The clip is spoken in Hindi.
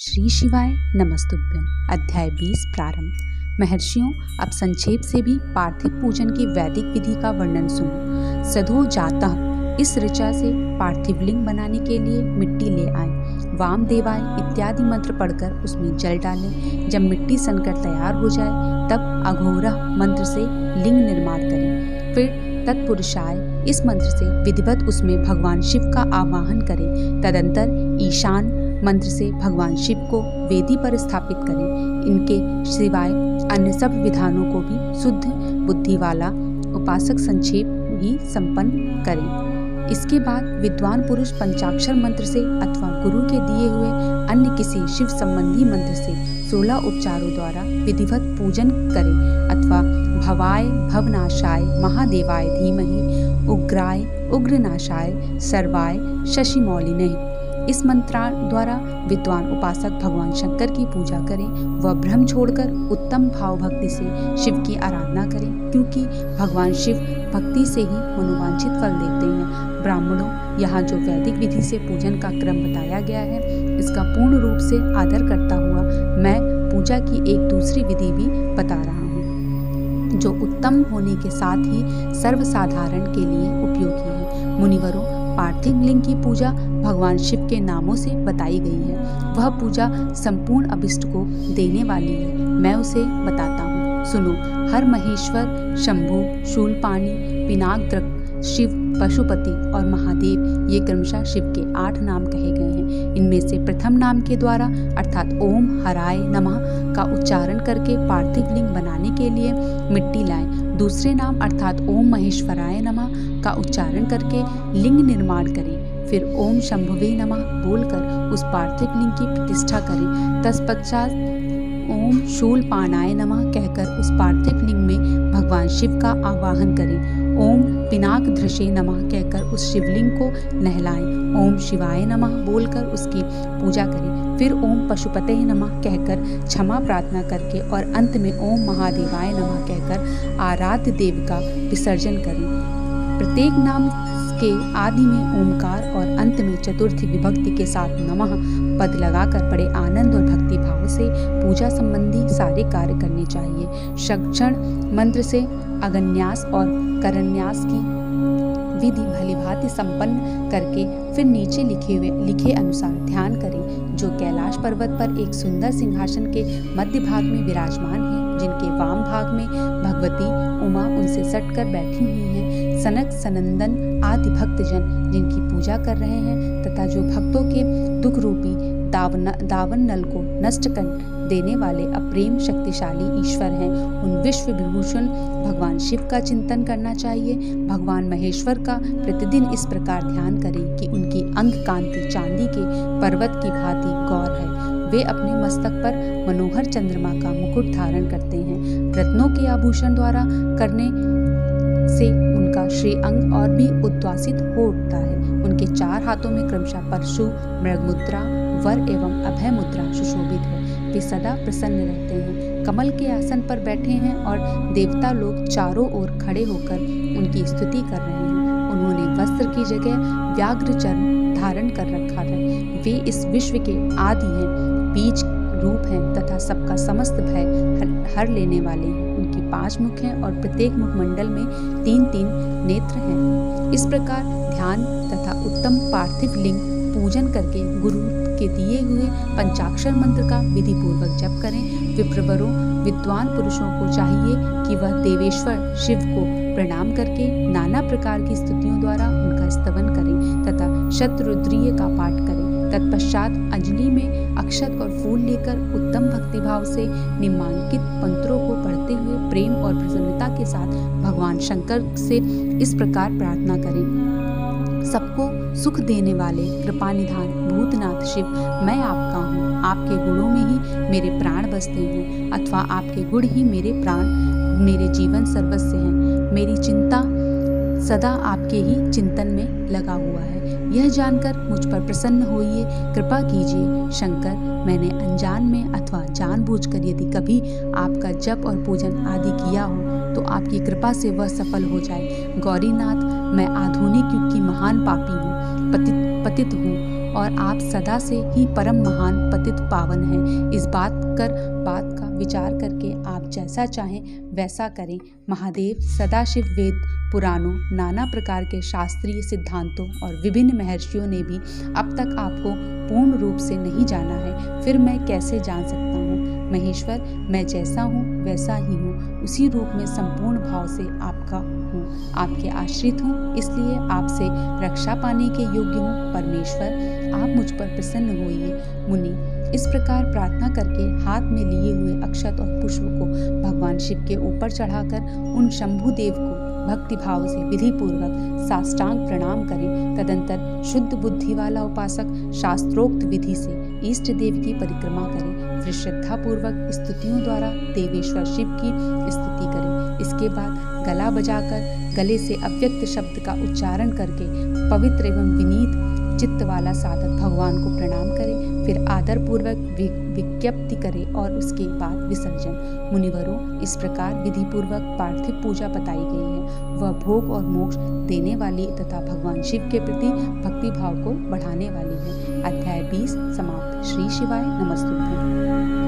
श्री शिवाय नमस्तुभ्यम। अध्याय 20 प्रारंभ। महर्षियों, अब संक्षेप से भी पार्थिव पूजन की वैदिक विधि का वर्णन सुनो। सधो जातः इस ऋचा से पार्थिव लिंग बनाने के लिए मिट्टी ले आए, वाम देवाय इत्यादि मंत्र पढ़कर उसमें जल डालें। जब मिट्टी सनकर तैयार हो जाए तब अघोरः मंत्र से लिंग निर्माण करें। फिर तत्पुरुषाय इस मंत्र से विधिवत उसमें भगवान शिव का आवाहन करें। तदंतर ईशान मंत्र से भगवान शिव को वेदी पर स्थापित करें। इनके सिवाय अन्य सब विधानों को भी शुद्ध बुद्धि वाला उपासक संक्षेप ही संपन्न करें। इसके बाद विद्वान पुरुष पंचाक्षर मंत्र से अथवा गुरु के दिए हुए अन्य किसी शिव संबंधी मंत्र से 16 उपचारों द्वारा विधिवत पूजन करें अथवा भवाय भवनाशाय महादेवाय धीमहि उग्राय उग्रनाशाय सर्वाय शशिमौलिने इस मंत्र द्वारा विद्वान उपासक भगवान शंकर की पूजा करें। वह भ्रम छोड़कर उत्तम भाव भक्ति से शिव की आराधना करें, क्योंकि भगवान शिव भक्ति से ही मनोवांछित फल देते हैं। ब्राह्मणों, यहाँ जो वैदिक विधि से पूजन का क्रम बताया गया है, इसका पूर्ण रूप से आदर करता हुआ मैं पूजा की एक दूसरी विधि भी बता रहा हूँ, जो उत्तम होने के साथ ही सर्वसाधारण के लिए उपयोगी है। मुनिवरों, पार्थिव लिंग की पूजा भगवान शिव के नामों से बताई गई है। वह पूजा संपूर्ण अभिष्ट को देने वाली है। मैं उसे बताता हूँ, सुनो। हर महेश्वर, शंभु, शूलपाणी, पिनाकद्रक, शिव, पशुपति और महादेव, ये क्रमशः शिव के 8 नाम कहे गए हैं। इनमें से प्रथम नाम के द्वारा अर्थात ओम हराय नमः का उच्चारण करके पार्थिव लिंग बनाने के लिए मिट्टी लाएं। दूसरे नाम अर्थात ओम महेश्वराय नमः का उच्चारण करके लिंग निर्माण करें। फिर ओम शंभुवे नमः बोलकर उस पार्थिव लिंग की प्रतिष्ठा करें। तत्पश्चात ओम शूलपाणाय नमः कहकर उस पार्थिव लिंग में भगवान शिव का आवाहन करें। ओम पिनाकधृषे नमः कहकर उस शिवलिंग को नहलाएं। ओम शिवाय नमः बोलकर उसकी पूजा करें। फिर ओम पशुपते नमः कहकर क्षमा प्रार्थना करके और अंत में ओम महादेवाय नमः कहकर आराध्य देव का विसर्जन करें। प्रत्येक नाम के आदि में ओमकार और अंत में चतुर्थी विभक्ति के साथ नमः पद लगाकर बड़े आनंद और भक्ति भाव से पूजा संबंधी सारे कार्य करने चाहिए। षट्क्षण मंत्र से अगन्यास और करन्यास की विधि भलीभांति संपन्न करके फिर नीचे लिखे अनुसार ध्यान करें, जो कैलाश पर्वत पर एक सुंदर सिंहासन के मध्य भाग में विराजमान है, जिनके वाम भाग में भगवती उमा उनसे सटकर बैठी हुई हैं। सनक सनंदन आदि भक्तजन जिनकी पूजा कर रहे हैं तथा जो भक्तों के दुख रूपी दावन नल को नष्ट कर देने वाले अप्रेम शक्तिशाली ईश्वर हैं, उन विश्व विभूषण भगवान शिव का चिंतन करना चाहिए। भगवान महेश्वर का प्रतिदिन इस प्रकार ध्यान करें कि उनकी अंग कांति चांदी के पर्वत की भांति गौर है। वे अपने मस्तक पर मनोहर चंद्रमा का मुकुट धारण करते हैं। रत्नों के आभूषण द्वारा करने से उनका श्री अंग और भी उद्वासित हो उठता है। उनके 4 हाथों में क्रमशः परशु, मृगमुद्रा, वर एवं अभय मुद्रा सुशोभित है। वे सदा प्रसन्न रहते हैं। कमल के आसन पर बैठे हैं और देवता लोग चारों ओर खड़े होकर उनकी स्तुति कर रहे हैं। उन्होंने वस्त्र की जगह व्याघ्र चर्म धारण कर रखा है। वे इस विश्व के आदि हैं, बीज रूप हैं तथा सबका समस्त भय हर लेने वाले हैं। उनकी 5 मुख हैं और प्रत्येक मुखमंडल में 3-3 नेत्र हैं। इस प्रकार ध्यान तथा उत्तम पार्थिव लिंग पूजन करके गुरु के दिए हुए पंचाक्षर मंत्र का विधि पूर्वक जप करें। विप्रवरों, विद्वान पुरुषों को चाहिए कि वह देवेश्वर शिव को प्रणाम करके नाना प्रकार की स्तुतियों द्वारा उनका स्तवन करें तथा शतरुद्रीय का पाठ करें। तत्पश्चात अंजलि में अक्षत और फूल लेकर उत्तम भक्तिभाव से निम्नांकित मंत्रों को पढ़ते हुए प्रेम और प्रसन्नता के साथ भगवान शंकर से इस प्रकार प्रार्थना करें। सबको सुख देने वाले कृपानिधान भूतनाथ शिव, मैं आपका हूँ। आपके गुणों में ही मेरे प्राण बसते हैं, अथवा आपके गुण ही मेरे जीवन सर्वस्व हैं। मेरी चिंता सदा आपके ही चिंतन में लगा हुआ है। यह जानकर मुझ पर प्रसन्न होइए, कृपा कीजिए। शंकर, मैंने अनजान में अथवा जानबूझकर यदि कभी आपका जप और पूजन आदि किया हो तो आपकी कृपा से वह सफल हो जाए। गौरीनाथ, मैं आधुनिक युग की महान पापी हूँ, पतित हूँ और आप सदा से ही परम महान पतित पावन हैं। इस बात का विचार करके आप जैसा चाहें वैसा करें। महादेव सदाशिव वेद पुराणों, नाना प्रकार के शास्त्रीय सिद्धांतों और विभिन्न महर्षियों ने भी अब तक आपको पूर्ण रूप से नहीं जाना है, फिर मैं कैसे जान सकता हूँ? महेश्वर, मैं जैसा हूँ वैसा ही हूँ, उसी रूप में संपूर्ण भाव से आपका हूँ, आपके आश्रित हूँ, इसलिए आपसे रक्षा पाने के योग्य हूँ। परमेश्वर, आप मुझ पर प्रसन्न होइए। मुनि इस प्रकार प्रार्थना करके हाथ में लिए हुए अक्षत और पुष्प को भगवान शिव के ऊपर चढ़ाकर उन शंभु देव को भक्ति भाव से विधि पूर्वक साष्टांग प्रणाम करें। तदंतर शुद्ध बुद्धि वाला उपासक शास्त्रोक्त विधि से इष्ट देव की परिक्रमा करें। फिर श्रद्धा पूर्वक स्तुतियों द्वारा देवेश्वर शिव की स्तुति करें। इसके बाद गला बजाकर गले से अव्यक्त शब्द का उच्चारण करके पवित्र एवं विनीत चित्त वाला साधक भगवान को प्रणाम करे। फिर आदर पूर्वक विज्ञप्ति करे और उसके बाद विसर्जन। मुनिवरों, इस प्रकार विधि पूर्वक पार्थिव पूजा बताई गई है। वह भोग और मोक्ष देने वाली तथा भगवान शिव के प्रति भक्ति भाव को बढ़ाने वाली है। अध्याय 20 समाप्त। श्री शिवाय नमस्तुभ्यं।